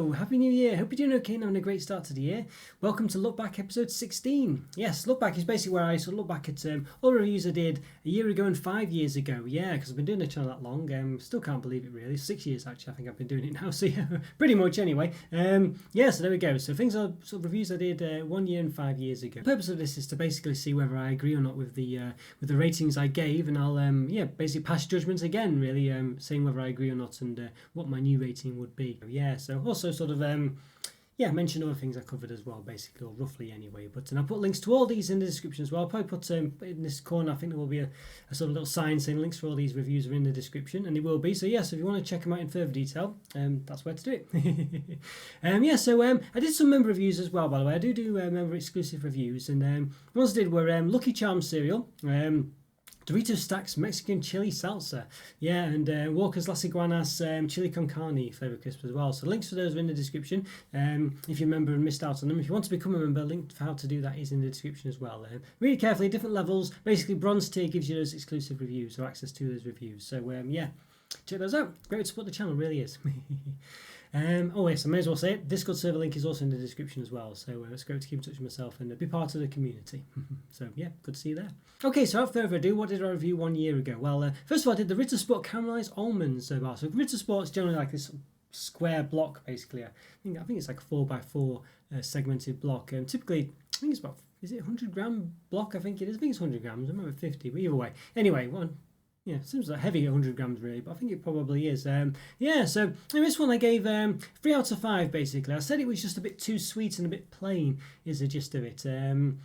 Hello, Happy New Year. Hope you're doing okay and having a great start to the year. Welcome to Look Back episode 16. Yes, Look Back is basically where I sort of look back at all the reviews I did a year ago and 5 years ago. Yeah, because I've been doing the channel that long. Still can't believe it really. 6 years actually, I think I've been doing it now. So yeah, pretty much anyway. Yeah, so there we go. So things are sort of reviews I did 1 year and 5 years ago. The purpose of this is to basically see whether I agree or not with the ratings I gave, and I'll basically pass judgments again, really, saying whether I agree or not and what my new rating would be. Yeah, so also sort of mention other things I covered as well, basically, or roughly anyway. But and I'll put links to all these in the description as well. I'll probably put in this corner, I think there will be a sort of little sign saying links for all these reviews are in the description, and it will be. So yes, if you want to check them out in further detail, that's where to do it. I did some member reviews as well, by the way. I do member exclusive reviews, and the ones I did were Lucky Charms cereal, Doritos Stacks Mexican Chili Salsa, yeah, and Walker's Las Iguanas Chili Con Carne flavour crisp as well. So links for those are in the description. If you're a member and missed out on them, if you want to become a member, link for how to do that is in the description as well. Read carefully, different levels. Basically, bronze tier gives you those exclusive reviews or access to those reviews. So check those out. Great to support the channel, really is. Yes, I may as well say it. Discord server link is also in the description as well. So it's great to keep in touch with myself and be part of the community. So yeah, good to see you there. Okay, so without further ado, what did I review 1 year ago? Well, first of all, I did the Ritter Sport Caramelised Almonds bar. So Ritter Sport is generally like this square block, basically. I think it's like a 4x4 segmented block. Typically, I think it's about, is it 100 gram block? I think it is. I think it's 100 grams. I remember 50, but either way. Anyway, yeah, it seems like heavy 100 grams really, but I think it probably is. So in this one I gave 3 out of 5 basically. I said it was just a bit too sweet and a bit plain is the gist of it. So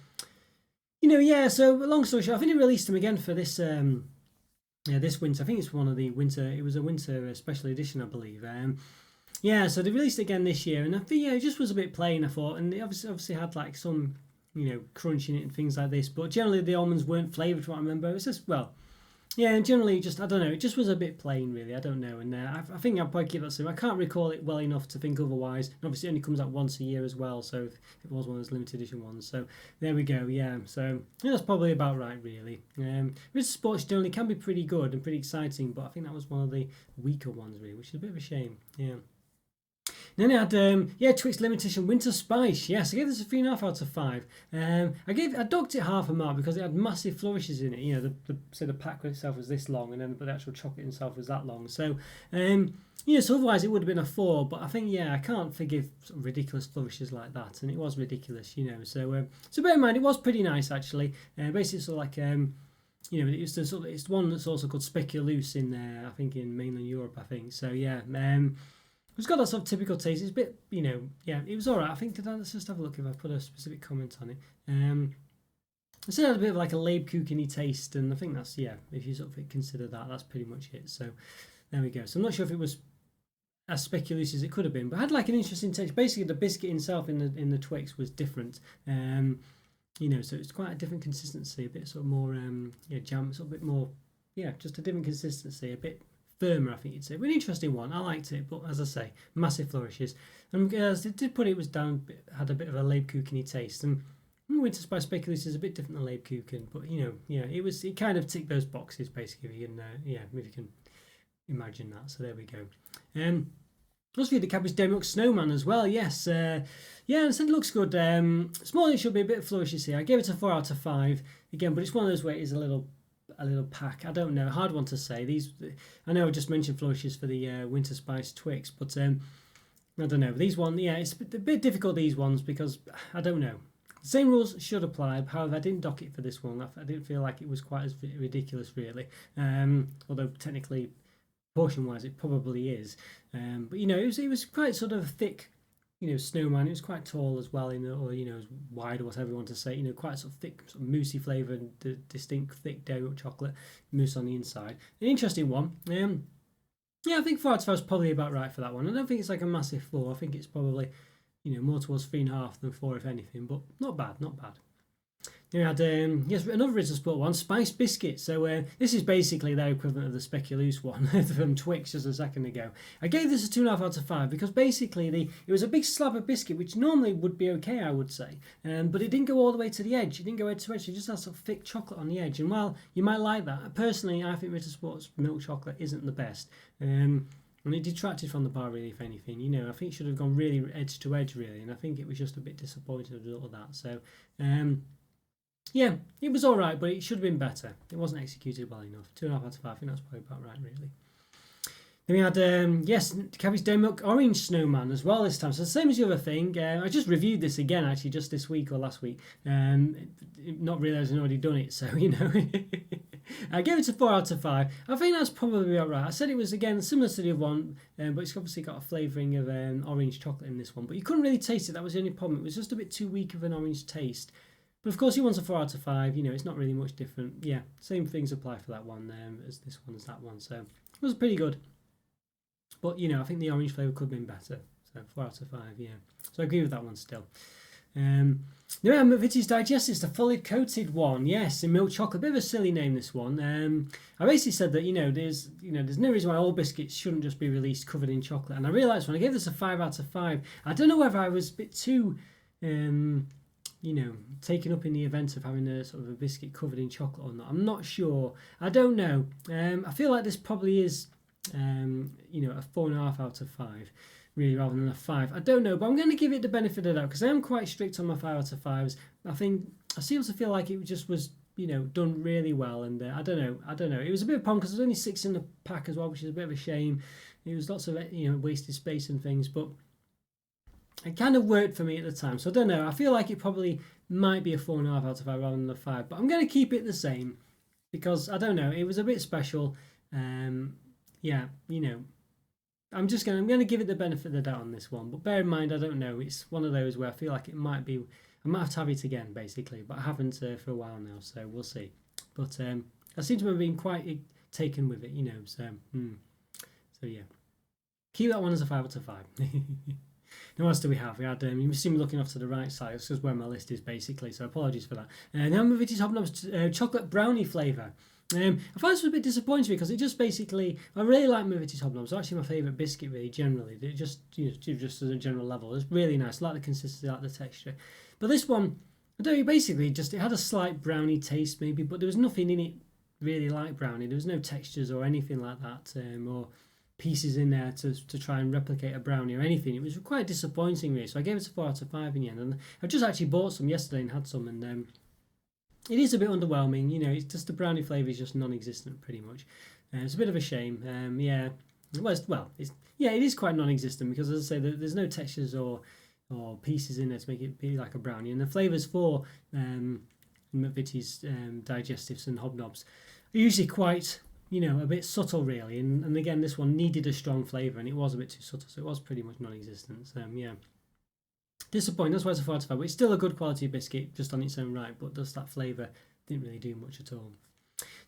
long story short, I think they released them again for this this winter. I think it's one of the winter, it was a winter special edition, I believe. So they released it again this year, and I think it just was a bit plain, I thought, and it obviously had like some, crunch in it and things like this, but generally the almonds weren't flavoured from what I remember. It was just, and generally just, I don't know, it just was a bit plain really, I don't know, and I think I'll probably keep that same. I can't recall it well enough to think otherwise, and obviously it only comes out once a year as well, so it was one of those limited edition ones, so there we go, so that's probably about right really. Ritter Sports generally can be pretty good and pretty exciting, but I think that was one of the weaker ones really, which is a bit of a shame, Then I had Twix Limited Edition Winter Spice. Yes, I gave this a 3.5 out of 5. I docked it half a mark because it had massive flourishes in it. The pack itself was this long, and then the actual chocolate itself was that long. So so otherwise it would have been a 4. But I think I can't forgive sort of ridiculous flourishes like that, and it was ridiculous, So bear in mind it was pretty nice actually. Basically, sort of like it's one that's also called Speculoos in there. I think in mainland Europe. I think so. It's got that sort of typical taste. It's a bit, it was alright. I think, let's just have a look if I put a specific comment on it. It still had a bit of like a Lebkuchen-y taste, and I think that's, if you sort of consider that, that's pretty much it. So there we go. So I'm not sure if it was as speculoos as it could have been, but it had like an interesting taste. Basically, the biscuit itself in the Twix was different. So it's quite a different consistency, a bit sort of more, jam, sort of a bit more, just a different consistency, a bit firmer, I think you'd say. But an interesting one. I liked it, but as I say, massive flourishes. And as it did put it was down, had a bit of a Lebkuchen-y taste. And Winter Spice Speculoos is a bit different than Lebkuchen, but it kind of ticked those boxes basically. And if you can imagine that. So there we go. Also the Cabbage Dairy Milk Snowman as well. Yes, and I said it looks good. Small, it should be a bit of flourishes here. I gave it a 4 out of 5 again, but it's one of those where it is a little pack. I don't know, hard one to say. I know I just mentioned flourishes for the Winter Spice Twix, but I don't know. These ones, it's a bit difficult, these ones, because I don't know. The same rules should apply. However, I didn't dock it for this one. I didn't feel like it was quite as ridiculous, really. Although technically, portion-wise, it probably is. But it was quite sort of thick. Snowman, it was quite tall as well, or as wide or whatever you want to say, quite sort of thick, sort of moussey flavour and distinct thick dairy milk chocolate mousse on the inside. An interesting one. I think 4 out of 5 is probably about right for that one. I don't think it's like a massive 4. I think it's probably, more towards 3.5 than 4 if anything, but not bad. Then we had another Ritter Sport one, Spice Biscuit. So this is basically their equivalent of the Speculoos one from Twix just a second ago. I gave this a 2.5 out of 5 because basically it was a big slab of biscuit, which normally would be okay, I would say, but it didn't go all the way to the edge. It didn't go edge to edge. It just had sort of thick chocolate on the edge. And while you might like that, personally, I think Ritter Sport's milk chocolate isn't the best. And it detracted from the bar really, if anything. You know, I think it should have gone really edge to edge really, and I think it was just a bit disappointing as a result of that. So, yeah, it was all right, but it should have been better. It wasn't executed well enough. 2.5 out of 5. I think that's probably about right, really. Then we had, yes, Cabbage Dairy Milk Orange Snowman as well this time. So the same as the other thing. I just reviewed this again, actually, just this week or last week. Not realising I'd already done it, so, you know. I gave it a 4 out of 5. I think that's probably about right. I said it was, again, similar to the other one, but it's obviously got a flavouring of orange chocolate in this one. But you couldn't really taste it. That was the only problem. It was just a bit too weak of an orange taste. But of course, he wants a 4 out of 5. You know, it's not really much different. Yeah, same things apply for that one as this one as that one. So it was pretty good. But, you know, I think the orange flavour could have been better. So 4 out of 5, yeah. So I agree with that one still. Yeah, McVitie's Digestives, the fully coated one, yes, in milk chocolate. Bit of a silly name, this one. I basically said that there's no reason why all biscuits shouldn't just be released covered in chocolate. And I realised when I gave this a 5 out of 5, I don't know whether I was a bit too, taken up in the event of having a sort of a biscuit covered in chocolate or not. I'm not sure. I don't know. I feel like this probably is, a 4.5 out of 5. Really, rather than a 5. I don't know, but I'm going to give it the benefit of the doubt because I am quite strict on my 5 out of 5s. I seem to feel like it just was, done really well, and I don't know. It was a bit of a problem because there's only 6 in the pack as well, which is a bit of a shame. It was lots of wasted space and things, but it kind of worked for me at the time. So I don't know. I feel like it probably might be a 4.5 out of 5 rather than a 5, but I'm going to keep it the same because I don't know. It was a bit special. I'm going to give it the benefit of the doubt on this one, but bear in mind, I don't know. It's one of those where I feel like I might have to have it again, basically, but I haven't for a while now, so we'll see. But I seem to have been quite taken with it, so yeah. Keep that one as a 5 out of 5. Now, what else do we have? We had, you see me looking off to the right side, that's just where my list is, basically, so apologies for that. Now, McVitie's Hobnobs chocolate brownie flavour. I find this was a bit disappointing because it just basically, I really like McVitie's Hobnobs. It's actually my favourite biscuit, really, generally. It just as a general level, it's really nice. I like the consistency, I like the texture. But this one, I don't know, basically it had a slight brownie taste maybe, but there was nothing in it really like brownie. There was no textures or anything like that, or pieces in there to try and replicate a brownie or anything. It was quite disappointing, really. So I gave it a 4 out of 5 in the end. And I just actually bought some yesterday and had some, and it is a bit underwhelming, it's just the brownie flavour is just non-existent pretty much. It's a bit of a shame. It is quite non-existent because, as I say, there's no textures or pieces in there to make it be like a brownie. And the flavours for McVitie's Digestives and Hobnobs are usually quite, a bit subtle really. And again, this one needed a strong flavour and it was a bit too subtle, so it was pretty much non-existent. So, disappointing. That's why it's a 4 out of 5. But it's still a good quality biscuit just on its own right, but just that flavour didn't really do much at all.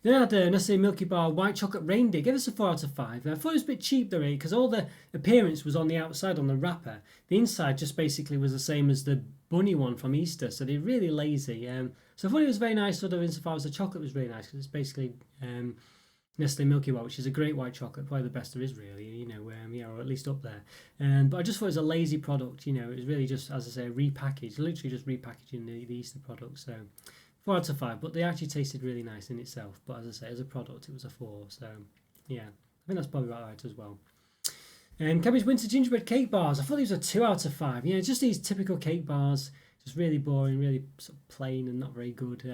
Then I had Nestle Milky Bar White Chocolate Reindeer. Gave us a 4 out of 5. I thought it was a bit cheap though, because all the appearance was on the outside on the wrapper. The inside just basically was the same as the bunny one from Easter, so they're really lazy. So I thought it was very nice, sort of insofar as the chocolate was really nice, because it's basically Nestle Milky Bar, which is a great white chocolate, probably the best there is really, or at least up there. But I just thought it was a lazy product, it was really just, as I say, repackaged, literally just repackaging the Easter product. So 4 out of 5, but they actually tasted really nice in itself. But as I say, as a product, it was a 4. So yeah, I think that's probably about right as well. Cabbage Winter Gingerbread Cake Bars. I thought these were 2 out of 5. Just these typical cake bars, just really boring, really sort of plain and not very good.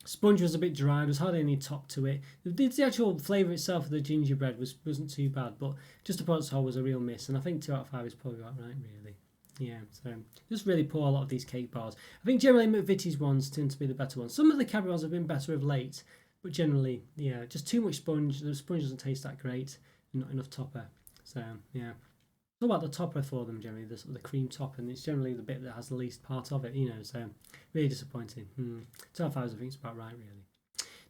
Sponge was a bit dry. There was hardly any top to it. The actual flavour itself of the gingerbread wasn't too bad, but just the product as a whole was a real miss. And I think 2 out of 5 is probably about right, really. Yeah, so just really poor, a lot of these cake bars. I think generally McVitie's ones tend to be the better ones. Some of the Cabbage ones have been better of late, but generally, just too much sponge. The sponge doesn't taste that great, and not enough topper. So yeah, it's all about the topper for them generally, the cream top, and it's generally the bit that has the least part of it. So really disappointing. 2 out of 5, I think it's about right, really.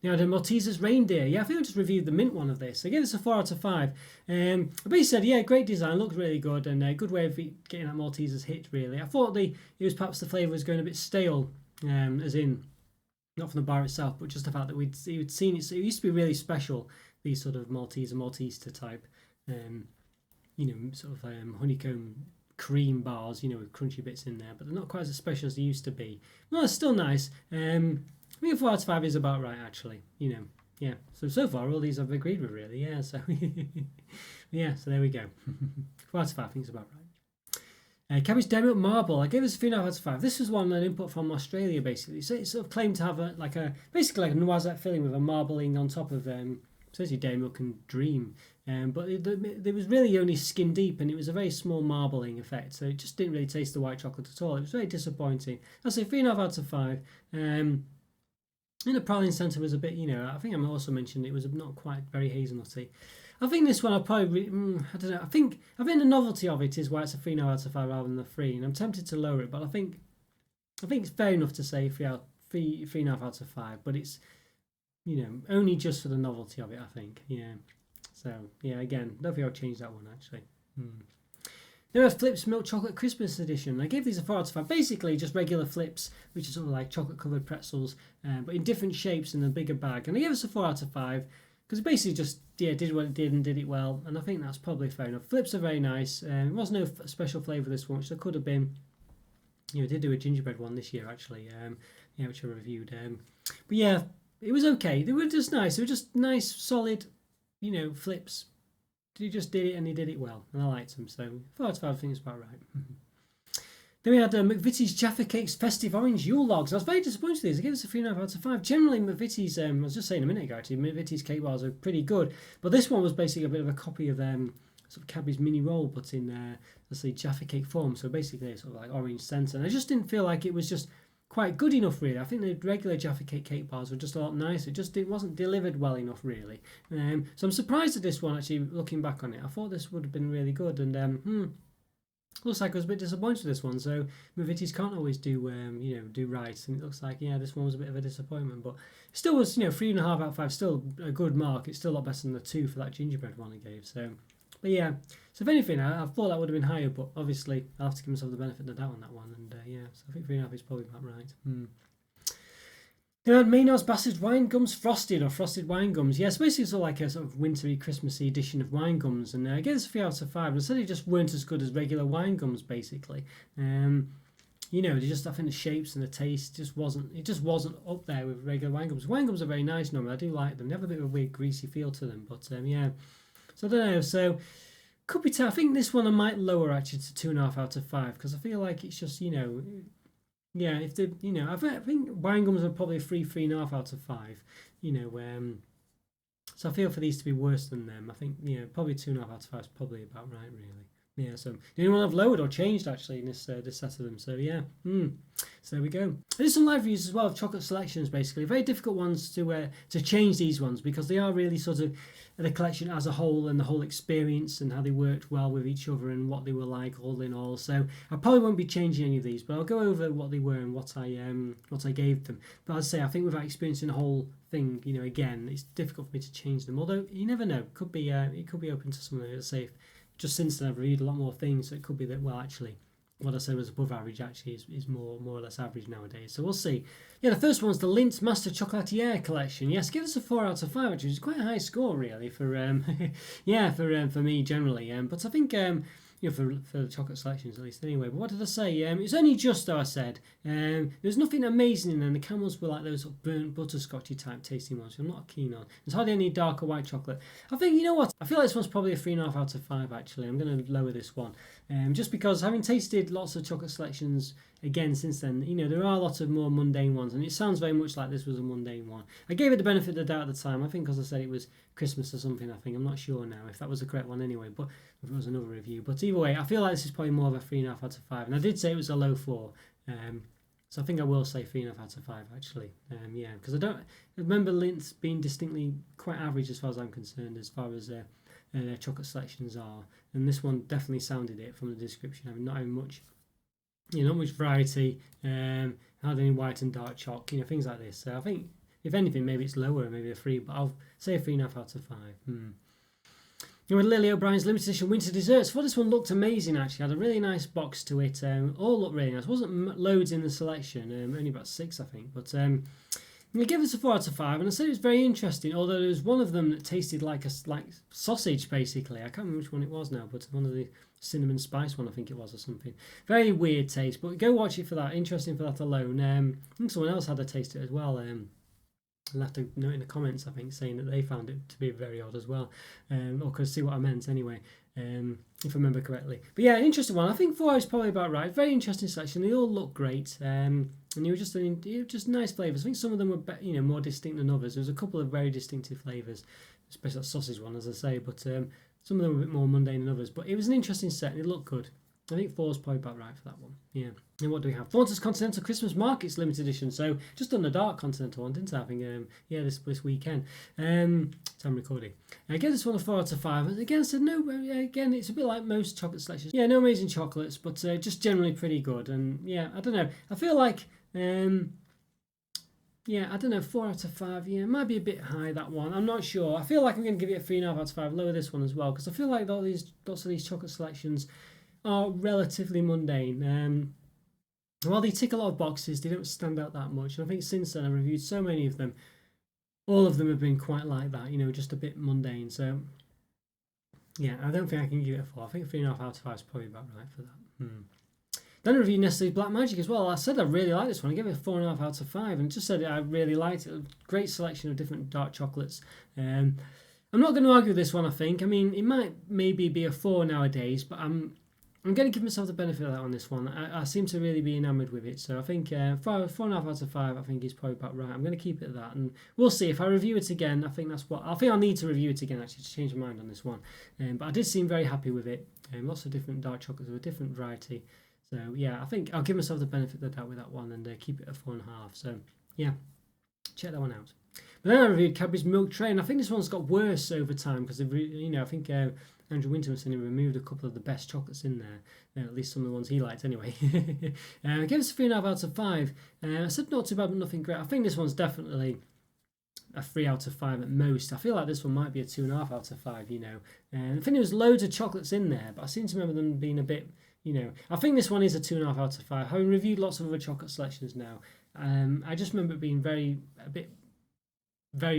Now, the Maltesers Reindeer. I think I just reviewed the mint one of this. I gave this a 4 out of 5. I basically said, great design, looked really good, and a good way of getting that Maltesers hit, really. I thought it was perhaps the flavour was going a bit stale, as in, not from the bar itself, but just the fact that we'd seen it. So it used to be really special, these sort of Malteser type, honeycomb cream bars, with crunchy bits in there, but they're not quite as special as they used to be. Well, it's still nice. I think a 4 out of 5 is about right, actually. yeah. So far all these I've agreed with really. Yeah. So yeah. So there we go. 4 out of 5. I think it's about right. Cabbage Dairy Milk Marble. I gave this a 3.5 out of 5. This was one an input from Australia basically. So it sort of claimed to have basically like a noisette filling with a marbling on top of essentially dairy milk and dream. But it was really only skin deep, and it was a very small marbling effect, so it just didn't really taste the white chocolate at all. It was very disappointing. I'd say 3.5 out of 5. In the praline centre was a bit, I think I also mentioned it was not quite very hazelnutty. I think this one I probably, I don't know. I think the novelty of it is why it's a 3.5 out of 5 rather than the 3, and I'm tempted to lower it, but I think it's fair enough to say 3.5 out of 5, but it's only just for the novelty of it. I think, yeah. So yeah, again, don't think I'll change that one actually. There are Flips Milk Chocolate Christmas Edition. I gave these a 4 out of 5. Basically, just regular Flips, which are sort of like chocolate-covered pretzels, but in different shapes in a bigger bag. And I gave us a 4 out of 5 because it basically just did what it did and did it well. And I think that's probably fair enough. Flips are very nice. There was no special flavour this one, which there could have been. I did do a gingerbread one this year actually, which I reviewed. But yeah, it was okay. They were just nice. They were just nice, solid, Flips. He just did it and he did it well, and I liked them. So 4 out of 5, I think it's about right. Then we had McVitie's Jaffa Cakes Festive Orange Yule Logs. I was very disappointed with these. I gave this a 3.5 out of 5. Generally, McVitie's, I was just saying a minute ago actually, McVitie's cake bars are pretty good, but this one was basically a bit of a copy of sort of Cabbage mini roll, but in let's say Jaffa Cake form. So basically, sort of like orange centre. And I just didn't feel like it was just quite good enough really. I think the regular Jaffa Cake bars were just a lot nicer. It wasn't delivered well enough really. So I'm surprised at this one actually, looking back on it. I thought this would have been really good, and looks like I was a bit disappointed with this one. So McVitie's can't always do right, and it looks like this one was a bit of a disappointment, but it still was 3.5 out of 5, still a good mark. It's still a lot better than the 2 for that gingerbread one I gave. So, but yeah, so if anything, I thought that would have been higher, but obviously I'll have to give myself the benefit of the doubt on that one, and so I think 3.5 is probably about right. They had Minos Basses Wine Gums Frosted, or Frosted Wine Gums. Yes, basically sort of like a sort of wintry, Christmassy edition of wine gums, and I gave this a 3 out of 5. And I said they just weren't as good as regular wine gums, basically. They just, I think the shapes and the taste just wasn't up there with regular wine gums. Wine gums are very nice normally. I do like them. They have a bit of a weird greasy feel to them, but yeah. So I don't know. So could be I think this one I might lower actually to 2.5 out of 5, because I feel like it's just yeah, if they I think wine gums are probably a 3.5 out of 5. So I feel for these to be worse than them. I think probably 2.5 out of 5 is probably about right really. Yeah, so the only one I've lowered or changed actually in this set of them. So yeah, so there we go. I did some live reviews as well of chocolate selections. Basically, very difficult ones to change these ones, because they are really sort of the collection as a whole and the whole experience and how they worked well with each other and what they were like all in all. So I probably won't be changing any of these, but I'll go over what they were and what I gave them. But as I say, I think without experiencing the whole thing, again, it's difficult for me to change them. Although you never know, it could be open to something that's safe. Just since then I've read a lot more things, so it could be that, well, actually, what I said was above average actually is more or less average nowadays. So we'll see. Yeah, the first one's the Lindt Master Chocolatier collection. Yes, give us a 4 out of 5, which is quite a high score really for for me generally. But I think for chocolate selections at least anyway. But what did I say? It's only just, though, I said. There's nothing amazing in them. The caramels were like those sort of burnt butterscotchy type tasting ones, which I'm not keen on. There's hardly any darker white chocolate. I think, what? I feel like this one's probably a 3.5 out of 5 actually. I'm going to lower this one. Just because having tasted lots of chocolate selections again since then, there are lots of more mundane ones, and it sounds very much like this was a mundane one. I gave it the benefit of the doubt at the time. I think because I said it was Christmas or something, I'm not sure now if that was the correct one anyway, but if it was another review. But either way, I feel like this is probably more of a 3.5 out of 5, and I did say it was a low 4, so I think I will say 3.5 out of 5 actually. Because I remember Lindt being distinctly quite average as far as I'm concerned, as far as their chocolate selections are, and this one definitely sounded it from the description. Not having much, not much variety, hardly any white and dark choc, things like this. So I think if anything, maybe it's lower, maybe a 3, but I'll say a 3.5 out of 5. With Lily O'Brien's limited edition winter desserts. For this one looked amazing actually. Had a really nice box to it. All looked really nice. Wasn't loads in the selection. Only about 6 I think. But I gave this a 4 out of 5, and I said it was very interesting. Although there was one of them that tasted like sausage basically. I can't remember which one it was now, but one of the cinnamon spice one I think it was or something. Very weird taste. But go watch it for that. Interesting for that alone. I think someone else had a taste of it as well. left a note in the comments, I think, saying that they found it to be very odd as well, or could see what I meant anyway, if I remember correctly. But yeah, interesting one. I think 4 is probably about right. Very interesting selection. They all look great, and they were just nice flavors. I think some of them were more distinct than others. There was a couple of very distinctive flavors, especially that sausage one, as I say. But some of them were a bit more mundane than others. But it was an interesting set, and it looked good. I think 4 is probably about right for that one. Yeah. And what do we have? Thornton's Continental Christmas Markets limited edition. So just on the dark Continental one, didn't I? I think this weekend. Time recording. I gave this one a 4 out of 5. And again, I said no. Again, it's a bit like most chocolate selections. Yeah, no amazing chocolates, but just generally pretty good. And yeah, I don't know. I feel like yeah, I don't know, 4 out of 5. Yeah, it might be a bit high, that one. I'm not sure. I feel like I'm going to give it a 3.5 out of 5. Lower this one as well, because I feel like lots of these chocolate selections are relatively mundane. While they tick a lot of boxes, they don't stand out that much. And I think since then I've reviewed so many of them. All of them have been quite like that, just a bit mundane. So yeah, I don't think I can give it a 4. I think 3.5 out of 5 is probably about right for that. Then I reviewed Nestle's Black Magic as well. I said I really like this one. I gave it a 4.5 out of 5, and just said I really liked it. A great selection of different dark chocolates. I'm not going to argue this one. I think. I mean, it might maybe be a 4 nowadays, but I'm going to give myself the benefit of that on this one. I seem to really be enamoured with it, so I think 4.5 out of 5. I think is probably about right. I'm going to keep it at that, and we'll see if I review it again. I think I'll need to review it again actually to change my mind on this one. But I did seem very happy with it. Lots of different dark chocolates of a different variety. So yeah, I think I'll give myself the benefit of the doubt with that one and keep it at 4.5. So yeah, check that one out. But then I reviewed Cadbury's Milk Tray, and I think this one's got worse over time because I think Andrew Winterman said he removed a couple of the best chocolates in there, at least some of the ones he liked anyway. I gave it a 3.5 out of 5. I said not too bad, but nothing great. I think this one's definitely a 3 out of 5 at most. I feel like this one might be a 2.5 out of 5. And I think there was loads of chocolates in there, but I seem to remember them being a bit. I think this one is a 2.5 out of 5. Having reviewed lots of other chocolate selections now, I just remember it being very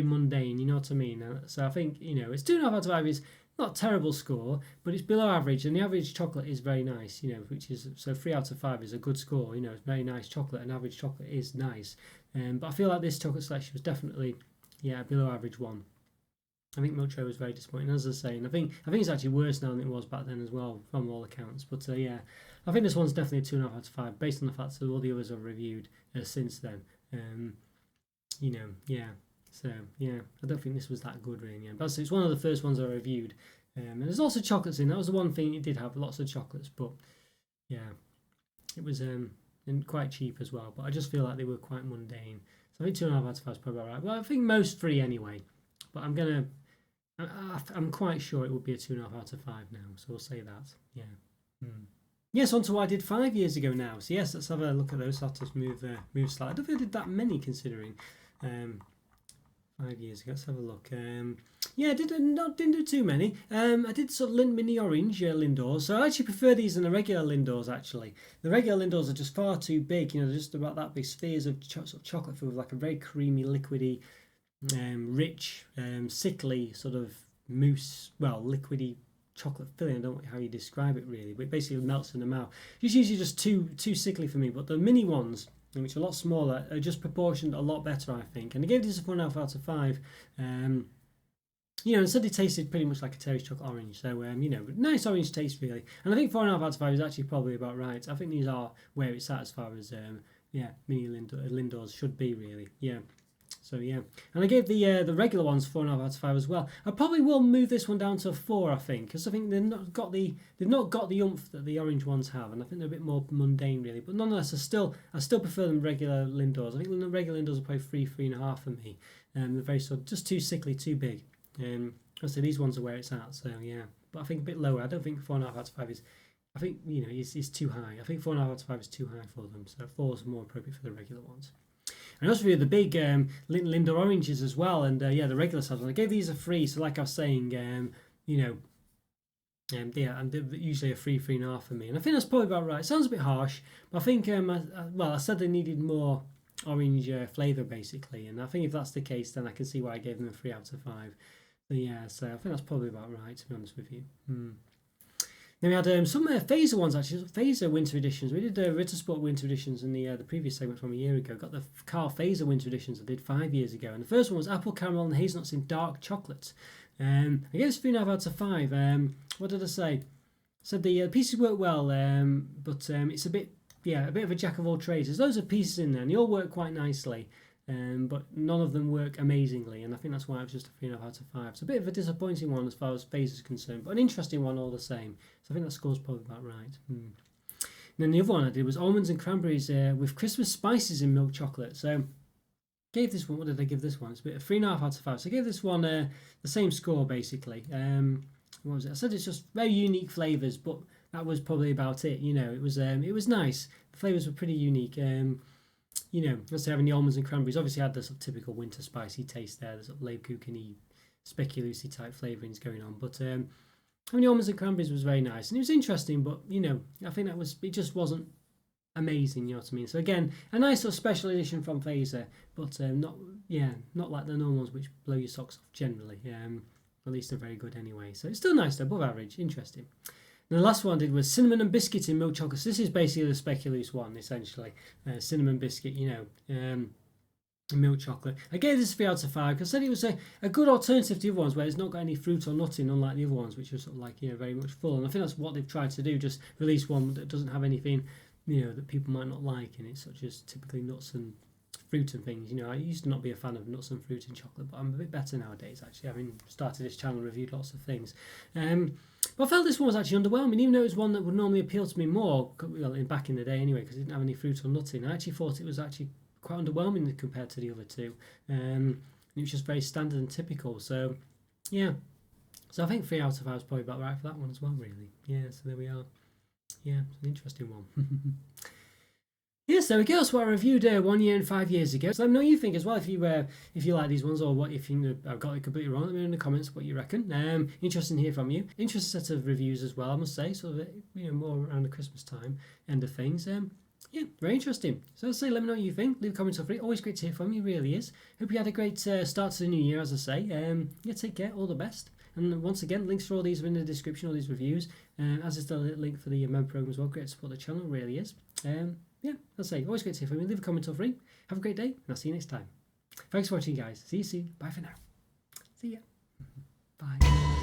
mundane. You know what I mean? So I think it's 2.5 out of 5 is not a terrible score, but it's below average, and the average chocolate is very nice. Which is so 3 out of 5 is a good score. It's very nice chocolate, and average chocolate is nice. But I feel like this chocolate selection was definitely a below average one. I think Milk Tray was very disappointing, as I was saying. I think it's actually worse now than it was back then as well, from all accounts. But yeah, I think this one's definitely a 2.5 out of 5, based on the fact that all the others I've reviewed since then. Yeah. So yeah, I don't think this was that good really. But it's one of the first ones I reviewed. And there's also chocolates in. That was the one thing it did have, lots of chocolates. But yeah, it was and quite cheap as well. But I just feel like they were quite mundane. So I think 2.5 out of 5 is probably right. Well, I think most 3 anyway. But I'm quite sure it would be a 2.5 out of 5 now, so we'll say that. Yeah. Yes, on to what I did 5 years ago now. So yes, let's have a look at those. I'll just move slightly. I don't think I did that many considering 5 years ago. Let's have a look. Yeah, I didn't do too many. I did sort of Lindt Mini Orange Lindors. So I actually prefer these than the regular Lindors. Actually, the regular Lindors are just far too big. They're just about that big spheres of sort of chocolate filled with like a very creamy, liquidy. Rich, sickly sort of mousse, liquidy chocolate filling. I don't know how you describe it really, but it basically melts in the mouth. It's usually just too sickly for me, but the mini ones, which are a lot smaller, are just proportioned a lot better, I think. And I gave this a 4.5 out of 5. And said they tasted pretty much like a Terry's chocolate orange. So nice orange taste really. And I think 4.5 out of 5 is actually probably about right. I think these are where it's at as far as mini Lindors should be really. Yeah. So yeah, and I gave the regular ones 4.5 out of 5 as well. I probably will move this one down to a 4, I think, because I think they've not got the oomph that the orange ones have, and I think they're a bit more mundane really. But nonetheless, I still prefer them regular Lindors. I think the regular Lindors are probably 3.5 for me. They're very sort of just too sickly, too big. So these ones are where it's at. So yeah, but I think a bit lower. I don't think 4.5 out of 5 is. I think is too high. I think 4.5 out of 5 is too high for them. So 4 is more appropriate for the regular ones. And also the big Lindt Lindor oranges as well, and the regular size one. I gave these a 3, so like I was saying, and usually a 3.5 for me, and I think that's probably about right. It sounds a bit harsh, but I think I said they needed more orange flavour basically, and I think if that's the case, then I can see why I gave them a 3 out of 5. So yeah, so I think that's probably about right, to be honest with you. Then we had some Phaser ones actually, Phaser winter editions. We did Ritter Sport winter editions in the previous segment from a year ago. Got the Carl Phaser winter editions I did 5 years ago, and the first one was apple caramel and hazelnuts in dark chocolate. I gave this 3.5 out of 5. What did I say? So the pieces work well, but it's a bit of a jack of all trades. There's loads of pieces in there, and they all work quite nicely. But none of them work amazingly, and I think that's why it was just a 3.5 out of 5. It's a bit of a disappointing one as far as Phase is concerned, but an interesting one all the same. So I think that score's probably about right. And then the other one I did was Almonds and Cranberries with Christmas spices in milk chocolate. So gave this one, what did I give this one? It's a bit of 3.5 out of 5. So I gave this one the same score basically. What was it? I said it's just very unique flavours, but that was probably about it. It was nice. The flavours were pretty unique. Let's say having the almonds and cranberries obviously had the sort of typical winter spicy taste there, the sort of Lebkuchen-y, speculoosy type flavourings going on. But having the almonds and cranberries was very nice, and it was interesting. But I think it just wasn't amazing. You know what I mean? So again, a nice sort of special edition from Phaser, but not like the normal ones which blow your socks off generally. At least they're very good anyway. So it's still nice, though, above average, interesting. And the last one I did was cinnamon and biscuit in milk chocolate. So this is basically the speculoos one, essentially. Cinnamon biscuit, in milk chocolate. I gave this 3 out of 5 because I said it was a good alternative to the other ones where it's not got any fruit or nothing, unlike the other ones, which are sort of like, very much full. And I think that's what they've tried to do, just release one that doesn't have anything, that people might not like in it, such as typically nuts and fruit and things. I used to not be a fan of nuts and fruit in chocolate, but I'm a bit better nowadays, actually, having started this channel and reviewed lots of things. But I felt this one was actually underwhelming, even though it was one that would normally appeal to me more, back in the day anyway, because it didn't have any fruit or nut in. I actually thought it was actually quite underwhelming compared to the other two. And it was just very standard and typical. So, yeah. So I think 3 out of 5 is probably about right for that one as well, really. Yeah, so there we are. Yeah, it's an interesting one. Yes, there we go. That's what I reviewed 1 year and 5 years ago. So let me know what you think as well. If you like these ones, or what if you I've got it completely wrong, let me know in the comments what you reckon. Interesting to hear from you. Interesting set of reviews as well, I must say. Sort of more around the Christmas time end of things. Very interesting. So let me know what you think. Leave comments for free. Always great to hear from you. Really is. Hope you had a great start to the new year, as I say. Take care. All the best. And once again, links for all these are in the description. All these reviews, as is the link for the member program as well. Great to support the channel. Really is. I'll say, always great to hear from you. Leave a comment or free. Have a great day, and I'll see you next time. Thanks for watching, guys. See you soon. Bye for now. See ya. Bye.